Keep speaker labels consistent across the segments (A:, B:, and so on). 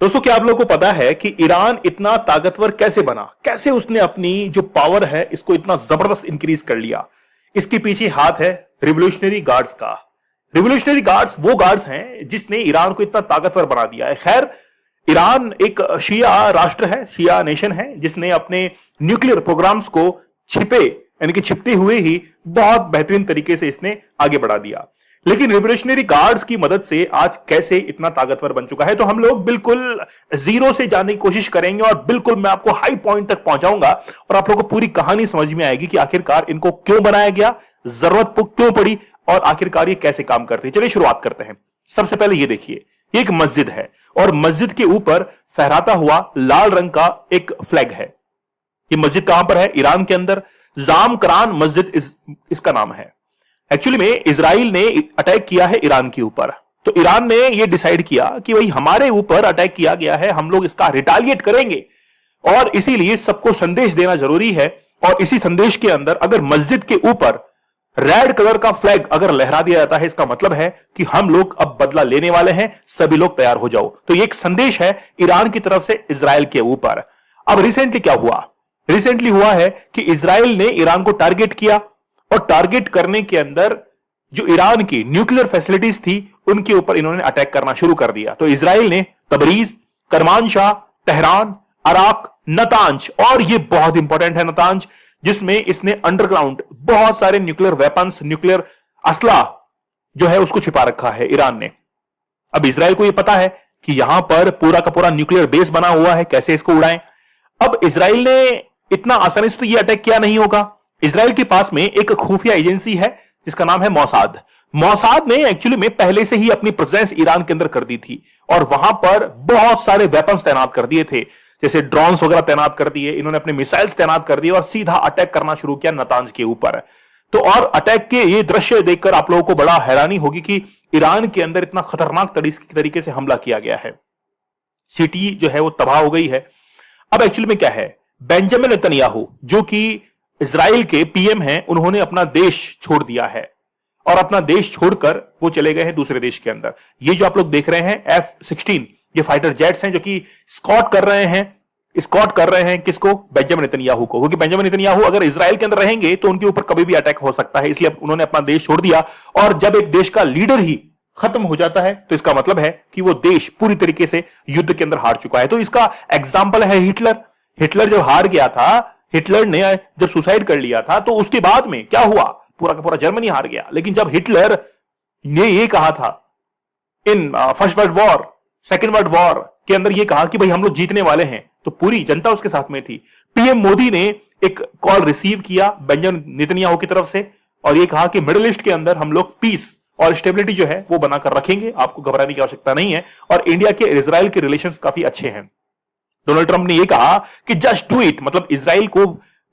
A: दोस्तों, क्या आप लोगों को पता है कि ईरान इतना ताकतवर कैसे बना? कैसे उसने अपनी जो पावर है इसको इतना जबरदस्त इंक्रीज कर लिया? इसके पीछे हाथ है रिवोल्यूशनरी गार्ड्स का। रिवोल्यूशनरी गार्ड्स वो गार्ड्स हैं जिसने ईरान को इतना ताकतवर बना दिया है। खैर, ईरान एक शिया राष्ट्र है, शिया नेशन है, जिसने अपने न्यूक्लियर प्रोग्राम्स को छिपे यानी कि छिपते हुए ही बहुत बेहतरीन तरीके से इसने आगे बढ़ा दिया। लेकिन रिवोल्यूशनरी गार्ड्स की मदद से आज कैसे इतना ताकतवर बन चुका है, तो हम लोग बिल्कुल जीरो से जानने की कोशिश करेंगे और बिल्कुल मैं आपको हाई पॉइंट तक पहुंचाऊंगा और आप लोगों को पूरी कहानी समझ में आएगी कि आखिरकार इनको क्यों बनाया गया, जरूरत क्यों पड़ी और आखिरकार ये कैसे काम करते हैं। चलिए शुरुआत करते हैं। सबसे पहले ये देखिए, ये एक मस्जिद है और मस्जिद के ऊपर फहराता हुआ लाल रंग का एक फ्लैग है। ये मस्जिद कहां पर है? ईरान के अंदर जामकरान मस्जिद इसका नाम है। एक्चुअली में इजराइल ने अटैक किया है ईरान के ऊपर, तो ईरान ने यह डिसाइड किया कि भाई हमारे ऊपर अटैक किया गया है, हम लोग इसका रिटालिएट करेंगे और इसीलिए सबको संदेश देना जरूरी है। और इसी संदेश के अंदर अगर मस्जिद के ऊपर रेड कलर का फ्लैग अगर लहरा दिया जाता है, इसका मतलब है कि हम लोग अब बदला लेने वाले हैं, सभी लोग तैयार हो जाओ। तो ये एक संदेश है ईरान की तरफ से इजराइल के ऊपर। अब रिसेंटली क्या हुआ? रिसेंटली हुआ है कि इजराइल ने ईरान को टारगेट किया और टारगेट करने के अंदर जो ईरान की न्यूक्लियर फैसिलिटीज थी उनके ऊपर इन्होंने अटैक करना शुरू कर दिया। तो इजराइल ने तबरीज, करमानशाह, तेहरान, अराक, नतांज, और ये बहुत इंपॉर्टेंट है नतांज, जिसमें इसने अंडरग्राउंड बहुत सारे न्यूक्लियर वेपन्स, न्यूक्लियर असला जो है उसको छिपा रखा है ईरान ने। अब इजराइल को यह पता है कि यहां पर पूरा का पूरा न्यूक्लियर बेस बना हुआ है, कैसे इसको उड़ाएं। अब इजराइल ने इतना आसानी से तो यह अटैक किया नहीं होगा। इजराइल के पास में एक खुफिया एजेंसी है जिसका नाम है मौसाद। मौसाद ने एक्चुअली में पहले से ही अपनी प्रेजेंस ईरान के अंदर कर दी थी और वहां पर बहुत सारे वेपन्स तैनात कर दिए थे, जैसे ड्रोन्स वगैरह तैनात कर दिए, इन्होंने अपने मिसाइल्स तैनात कर दिए और सीधा अटैक करना शुरू किया नतांज के ऊपर। तो और अटैक के ये दृश्य देखकर आप लोगों को बड़ा हैरानी होगी कि ईरान के अंदर इतना खतरनाक तरीके से हमला किया गया है। सिटी जो है वो तबाह हो गई है। अब एक्चुअली में क्या है, बेंजामिन नेतन्याहू जो कि इजराइल के पीएम हैं, उन्होंने अपना देश छोड़ दिया है और अपना देश छोड़कर वो चले गए हैं दूसरे देश के अंदर। ये जो आप लोग देख रहे हैं F-16 ये फाइटर जेट्स हैं जो कि स्कॉट कर रहे हैं किसको? बेंजामिन नेतन्याहू को, क्योंकि बेंजामिन नेतन्याहू अगर इजराइल के अंदर रहेंगे तो उनके ऊपर कभी भी अटैक हो सकता है, इसलिए उन्होंने अपना देश छोड़ दिया। और जब एक देश का लीडर ही खत्म हो जाता है तो इसका मतलब है कि वो देश पूरी तरीके से युद्ध के अंदर हार चुका है। तो इसका एग्जाम्पल है हिटलर। हिटलर जब हार गया था, हिटलर ने जब सुसाइड कर लिया था, तो उसके बाद में क्या हुआ? पूरा का पूरा जर्मनी हार गया। लेकिन जब हिटलर ने ये कहा था in first world war, second world war के अंदर ये कहा कि भाई हम लोग जीतने वाले हैं, तो पूरी जनता उसके साथ में थी। पीएम मोदी ने एक कॉल रिसीव किया बेंजामिन नेतन्याहू की तरफ से और ये कहा कि मिडिल ईस्ट के अंदर हम लोग पीस और स्टेबिलिटी जो है वो बनाकर रखेंगे, आपको घबराने की आवश्यकता नहीं है। और इंडिया के इजराइल के रिलेशंस काफी अच्छे हैं। डोनाल्ड ट्रंप ने यह कहा कि जस्ट डू इट, मतलब इजराइल को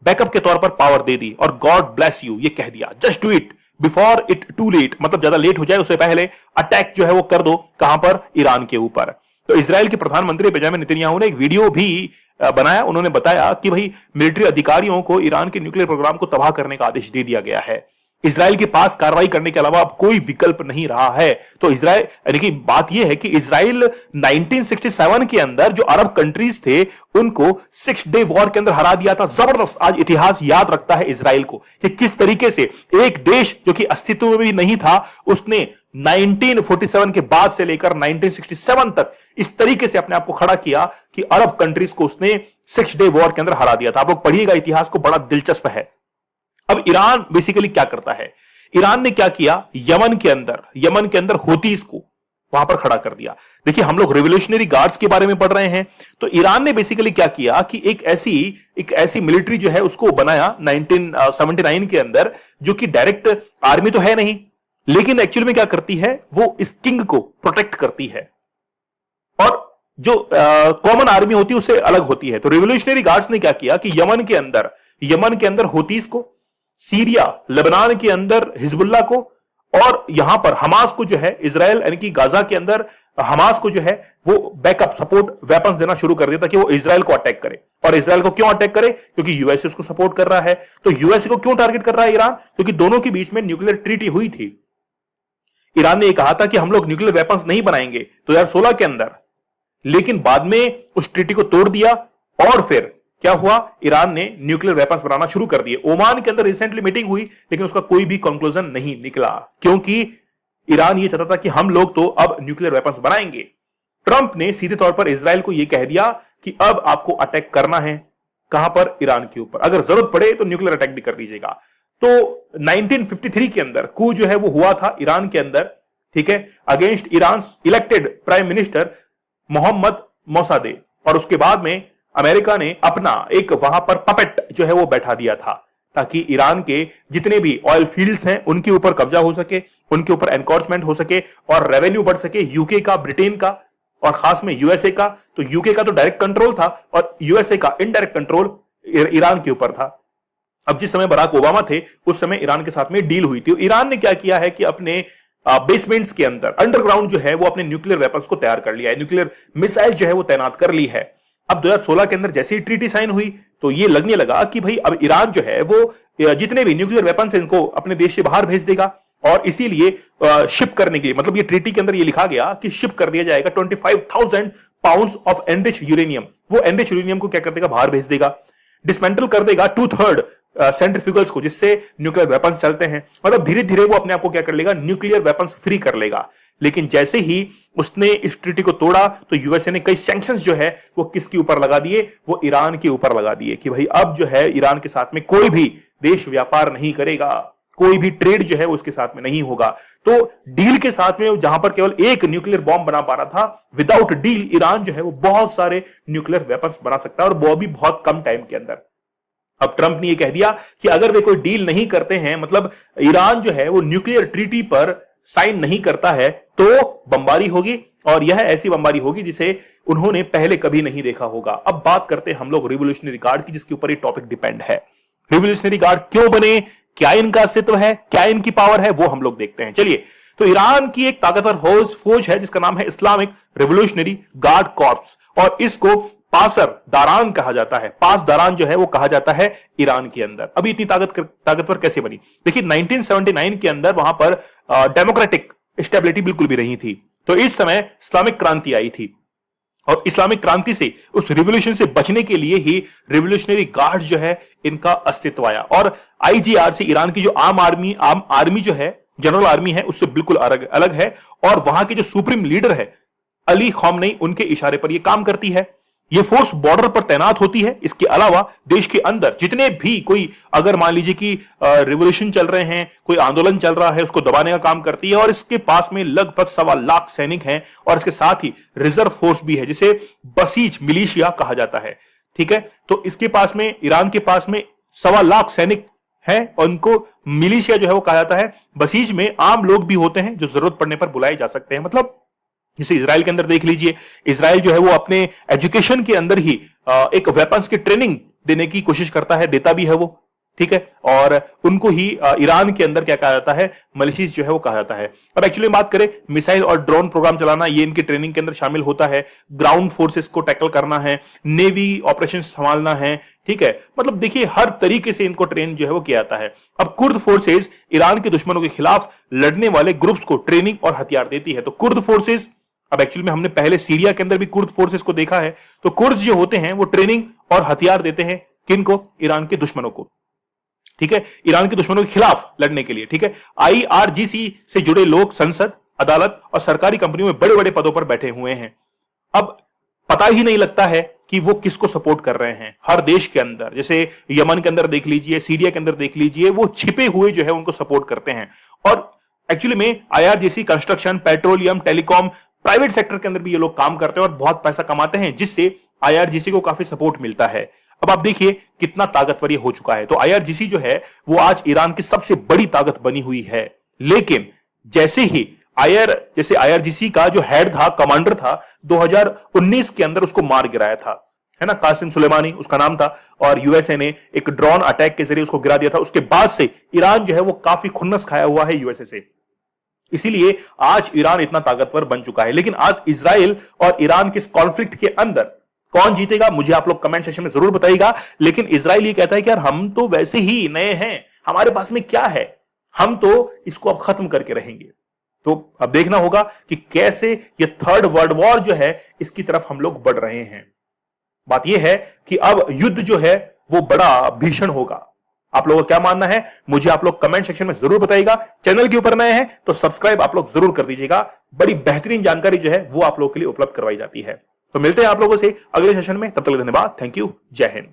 A: बैकअप के तौर पर पावर दे दी और गॉड ब्लेस यू ये कह दिया। Just do it before it too late, मतलब ज्यादा लेट हो जाए उससे पहले अटैक जो है वो कर दो। कहां पर? ईरान के ऊपर। तो इजराइल के प्रधानमंत्री बेंजामिन नेतन्याहू ने एक वीडियो भी बनाया। उन्होंने बताया कि भाई मिलिट्री अधिकारियों को ईरान के न्यूक्लियर प्रोग्राम को तबाह करने का आदेश दे दिया गया है। इजराइल के पास कार्रवाई करने के अलावा अब कोई विकल्प नहीं रहा है। तो इजराइल यानी कि बात यह है कि इजराइल 1967 के अंदर जो अरब कंट्रीज थे उनको 6 डे वॉर के अंदर हरा दिया था। जबरदस्त आज इतिहास याद रखता है इजराइल को कि किस तरीके से एक देश जो कि अस्तित्व में भी नहीं था उसने 1947 के बाद से लेकर 1967 तक इस तरीके से अपने आप को खड़ा किया कि अरब कंट्रीज को उसने 6 डे वॉर के अंदर हरा दिया था। आप लोग पढ़िएगा इतिहास को, बड़ा दिलचस्प है। अब ईरान बेसिकली क्या करता है? ईरान ने क्या किया? यमन के अंदर होतीज को वहां पर खड़ा कर दिया। देखिए, हम लोग रिवोल्यूशनरी गार्ड्स के बारे में पढ़ रहे हैं, तो ईरान ने बेसिकली क्या किया कि एक ऐसी मिलिट्री जो है उसको बनाया 1979 के अंदर, जो कि डायरेक्ट आर्मी तो है नहीं, लेकिन एक्चुअली में क्या करती है, वो इस किंग को प्रोटेक्ट करती है और जो कॉमन आर्मी होती है उससे अलग होती है। तो रिवोल्यूशनरी गार्ड्स ने क्या किया कि यमन के अंदर होतीज को, सीरिया लेबनान के अंदर हिजबुल्लाह को और यहां पर हमास को जो है इजराइल यानी कि गाजा के अंदर हमास को जो है वो बैकअप सपोर्ट वेपन्स देना शुरू कर दिया ताकि वो इजराइल को अटैक करे। और इजराइल को क्यों अटैक करे? क्योंकि यूएसए उसको सपोर्ट कर रहा है। तो यूएसए को क्यों टारगेट कर रहा है ईरान? क्योंकि दोनों के बीच में न्यूक्लियर ट्रीटी हुई थी। ईरान ने यह कहा था कि हम लोग न्यूक्लियर वेपन्स नहीं बनाएंगे 2016 के अंदर, लेकिन बाद में उस ट्रीटी को तोड़ दिया और फिर क्या हुआ, ईरान ने न्यूक्लियर वेपन्स बनाना शुरू कर दिए। ओमान के अंदर रिसेंटली मीटिंग हुई लेकिन उसका कोई भी कंक्लूजन नहीं निकला, क्योंकि ईरान ये चाहता था कि हम लोग तो अब न्यूक्लियर वेपन्स बनाएंगे। ट्रंप ने सीधे तौर पर इजराइल को यह कह दिया कि अब आपको अटैक करना है। कहां पर? ईरान के ऊपर। अगर जरूरत पड़े तो न्यूक्लियर अटैक भी कर दीजिएगा। तो 1953 के अंदर कू जो है वो हुआ था ईरान के अंदर, ठीक है, against Iran elected prime minister Mohammad Mossadegh. और उसके बाद में अमेरिका ने अपना एक वहां पर पपेट जो है वो बैठा दिया था ताकि ईरान के जितने भी ऑयल फील्ड्स हैं उनके ऊपर कब्जा हो सके, उनके ऊपर एनक्रोचमेंट हो सके और रेवेन्यू बढ़ सके, यूके का, ब्रिटेन का और खास में यूएसए का। तो यूके का तो डायरेक्ट कंट्रोल था और यूएसए का इनडायरेक्ट कंट्रोल ईरान के ऊपर था। अब जिस समय बराक ओबामा थे उस समय ईरान के साथ में डील हुई थी। ईरान ने क्या किया है कि अपने बेसमेंट्स के अंदर अंडरग्राउंड जो है वो अपने न्यूक्लियर वेपन्स को तैयार कर लिया है, न्यूक्लियर मिसाइल जो है वो तैनात कर ली है। अब 2016 के अंदर जैसे ही ट्रीटी साइन हुई तो ये लगने लगा कि भाई अब ईरान जो है वो जितने भी न्यूक्लियर वेपन्स हैं इनको अपने देश से बाहर भेज देगा और इसीलिए शिप करने के लिए, मतलब ये ट्रीटी के अंदर ये लिखा गया कि शिप कर दिया जाएगा 25,000 पाउंड्स ऑफ एनरिच यूरेनियम। वो एनरिच यूरेनियम को क्या कर देगा? बाहर भेज देगा। डिसमेंटल कर देगा 2/3 सेंट्रीफ्यूगल्स को जिससे न्यूक्लियर वेपन्स चलते हैं। मतलब धीरे धीरे वो अपने आप को क्या कर लेगा? न्यूक्लियर वेपन्स फ्री कर लेगा। लेकिन जैसे ही उसने इस ट्रीटी को तोड़ा तो यूएसए ने कई सैंक्शंस जो है वो किसके ऊपर लगा दिए? वो ईरान के ऊपर लगा दिए कि भाई अब जो है ईरान के साथ में कोई भी देश व्यापार नहीं करेगा, कोई भी ट्रेड जो है वो उसके साथ में नहीं होगा। तो डील के साथ में जहां पर केवल एक न्यूक्लियर बॉम्ब बना पा रहा था, विदाउट डील ईरान जो है वो बहुत सारे न्यूक्लियर वेपन्स बना सकता है और वो भी बहुत कम टाइम के अंदर। अब ट्रंप ने यह कह दिया कि अगर वे कोई डील नहीं करते हैं, मतलब ईरान जो है वो न्यूक्लियर ट्रीटी पर साइन नहीं करता है, तो बमबारी होगी और यह ऐसी बमबारी होगी जिसे उन्होंने पहले कभी नहीं देखा होगा। अब बात करते हैं हम लोग रिवोल्यूशनरी गार्ड की, जिसके ऊपर ये टॉपिक डिपेंड है। रिवोल्यूशनरी गार्ड क्यों बने, क्या इनका अस्तित्व है, क्या इनकी पावर है, वो हम लोग देखते हैं। चलिए, तो ईरान की एक ताकतवर फौज है जिसका नाम है इस्लामिक रिवोल्यूशनरी गार्ड कॉर्प्स और इसको पासर दारान कहा जाता है। पास दारान जो है वो कहा जाता है ईरान के अंदर। अभी इतनी ताकतवर कैसे बनी? देखिए 1979 के अंदर वहां पर डेमोक्रेटिक स्टेबिलिटी बिल्कुल भी नहीं थी। तो इस समय इस्लामिक क्रांति आई थी और इस्लामिक क्रांति से, उस रिवोल्यूशन से बचने के लिए ही रिवोल्यूशनरी गार्ड जो है इनका अस्तित्व आया। और आईजीआरसी ईरान की जो आम आर्मी जो है, जनरल आर्मी है, उससे बिल्कुल अलग है और वहां के जो सुप्रीम लीडर है अली खौमेनी, उनके इशारे पर यह काम करती है। ये फोर्स बॉर्डर पर तैनात होती है। इसके अलावा देश के अंदर जितने भी कोई, अगर मान लीजिए कि रिवोल्यूशन चल रहे हैं, कोई आंदोलन चल रहा है, उसको दबाने का काम करती है और इसके पास में लगभग 1.25 लाख सैनिक हैं और इसके साथ ही रिजर्व फोर्स भी है जिसे बसीज मिलिशिया कहा जाता है। ठीक है, तो इसके पास में, ईरान के पास में 1.25 लाख सैनिक हैं और उनको मिलिशिया जो है वो कहा जाता है। बसीज में आम लोग भी होते हैं जो जरूरत पड़ने पर बुलाए जा सकते हैं। मतलब जैसे इजराइल के अंदर देख लीजिए, इजराइल जो है वो अपने एजुकेशन के अंदर ही एक वेपन्स की ट्रेनिंग देने की कोशिश करता है, देता भी है वो, ठीक है, और उनको ही ईरान के अंदर क्या कहा जाता है? मलिशियस जो है वो कहा जाता है। अब एक्चुअली बात करें, मिसाइल और ड्रोन प्रोग्राम चलाना ये इनकी ट्रेनिंग के अंदर शामिल होता है। ग्राउंड फोर्सेस को टैकल करना है, नेवी ऑपरेशन संभालना है, ठीक है। मतलब देखिए हर तरीके से इनको ट्रेन जो है वो किया जाता है। अब कुर्द फोर्सेस ईरान के दुश्मनों के खिलाफ लड़ने वाले ग्रुप्स को ट्रेनिंग और हथियार देती है। तो कुर्द फोर्सेस, अब एक्चुअली में हमने पहले सीरिया के अंदर भी कुर्द फोर्सेस को देखा है। तो कुर्द जो होते हैं वो ट्रेनिंग और हथियार देते हैं किनको? ईरान के दुश्मनों को, ठीक है, ईरान के दुश्मनों के खिलाफ लड़ने के लिए, ठीक है। आईआरजीसी से जुड़े लोग संसद, अदालत और सरकारी कंपनियों में बड़े बड़े पदों पर बैठे हुए हैं। अब पता ही नहीं लगता है कि वो किसको सपोर्ट कर रहे हैं। हर देश के अंदर, जैसे यमन के अंदर देख लीजिए, सीरिया के अंदर देख लीजिए, वो छिपे हुए जो है उनको सपोर्ट करते हैं। और एक्चुअली में IRGC construction, petroleum, telecom, private sector के अंदर भी ये लोग काम करते हैं और बहुत पैसा कमाते हैं, जिससे आईआरजीसी को काफी सपोर्ट मिलता है। अब आप देखिए कितना ताकतवर ये हो चुका है। तो आईआरजीसी जो है वो आज ईरान की सबसे बड़ी ताकत बनी हुई है। लेकिन जैसे ही जैसे आईआरजीसी का जो हेड था, कमांडर था, 2019 के अंदर उसको मार गिराया था, है ना, कासिम सुलेमानी उसका नाम था, और यूएसए ने एक ड्रोन अटैक के जरिए उसको गिरा दिया था। उसके बाद से ईरान जो है वो काफी खुन्नस खाया हुआ है यूएसए से। इसीलिए आज ईरान इतना ताकतवर बन चुका है। लेकिन आज इजराइल और ईरान के इस कॉन्फ्लिक्ट के अंदर कौन जीतेगा, मुझे आप लोग कमेंट सेक्शन में जरूर बताइएगा। लेकिन इजराइल ये कहता है कि यार हम तो वैसे ही नए हैं, हमारे पास में क्या है, हम तो इसको अब खत्म करके रहेंगे। तो अब देखना होगा कि कैसे ये थर्ड वर्ल्ड वॉर जो है इसकी तरफ हम लोग बढ़ रहे हैं। बात यह है कि अब युद्ध जो है वो बड़ा भीषण होगा। आप लोगों का क्या मानना है मुझे आप लोग कमेंट सेक्शन में जरूर बताइएगा। चैनल के ऊपर नए हैं तो सब्सक्राइब आप लोग जरूर कर दीजिएगा। बड़ी बेहतरीन जानकारी जो है वो आप लोगों के लिए उपलब्ध करवाई जाती है। तो मिलते हैं आप लोगों से अगले सेशन में, तब तक धन्यवाद। Thank you. जय हिंद।